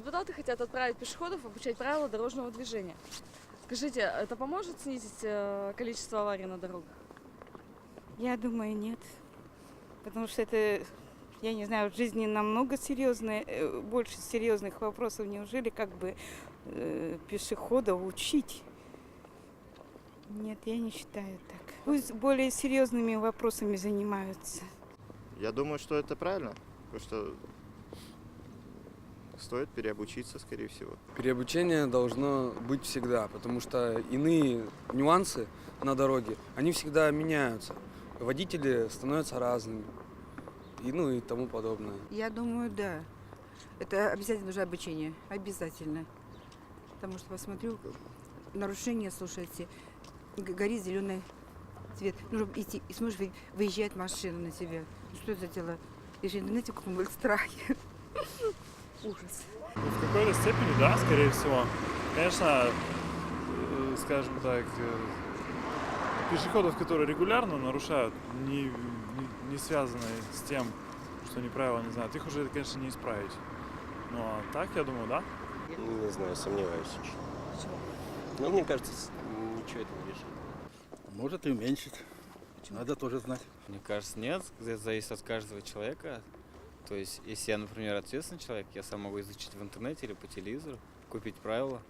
депутаты хотят отправить пешеходов обучать правила дорожного движения. Скажите, это поможет снизить количество аварий на дорогах? Я думаю, нет. Потому что это, я не знаю, в жизни намного больше серьезных вопросов. Неужели пешеходов учить? Нет, я не считаю так. Пусть более серьезными вопросами занимаются. Я думаю, что это правильно, потому что стоит переобучиться, скорее всего. Переобучение должно быть всегда, потому что иные нюансы на дороге, они всегда меняются. Водители становятся разными и тому подобное. Я думаю, да. Это обязательно нужно обучение. Обязательно. Потому что посмотрю, нарушение, слушайте, горит зеленый цвет. Нужно идти, и смотришь, выезжает машина на тебя. Что это за дело? Я же, знаете, в каком был страхе. Ужас. В какой-то степени, да, скорее всего. Конечно, скажем так, пешеходов, которые регулярно нарушают, не связанные с тем, что они правила не знают, их уже, конечно, не исправить. Ну а так, я думаю, да? Не знаю, сомневаюсь очень. Почему? Но мне кажется, ничего это не решит. Может и уменьшить. Надо тоже знать. Мне кажется, нет. Это зависит от каждого человека. То есть, если я, например, ответственный человек, я сам могу изучить в интернете или по телевизору, купить правила.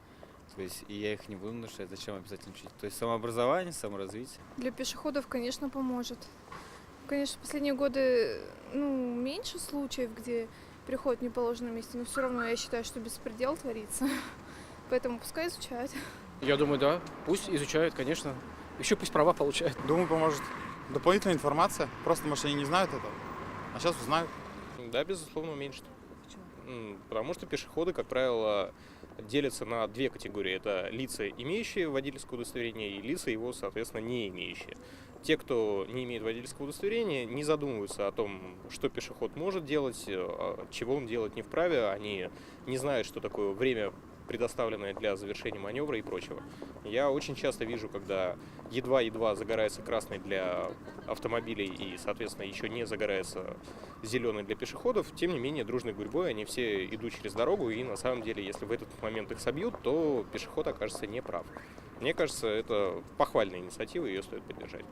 То есть, и я их не буду нарушать. Зачем обязательно учить? То есть, самообразование, саморазвитие. Для пешеходов, конечно, поможет. Конечно, в последние годы меньше случаев, где переход в неположенном месте, но все равно я считаю, что беспредел творится. Поэтому пускай изучают. Я думаю, да. Пусть изучают, конечно. Еще пусть права получают. Думаю, поможет дополнительная информация. Просто, может, они не знают этого, а сейчас узнают. Да, безусловно, уменьшит. Почему? Потому что пешеходы, как правило, делятся на две категории. Это лица, имеющие водительское удостоверение, и лица его, соответственно, не имеющие. Те, кто не имеет водительского удостоверения, не задумываются о том, что пешеход может делать, чего он делать не вправе. Они не знают, что такое время, предоставленное для завершения маневра и прочего. Я очень часто вижу, когда едва-едва загорается красный для автомобилей и, соответственно, еще не загорается зеленый для пешеходов, тем не менее, дружной гурьбой они все идут через дорогу, и на самом деле, если в этот момент их собьют, то пешеход окажется неправ. Мне кажется, это похвальная инициатива, ее стоит поддержать.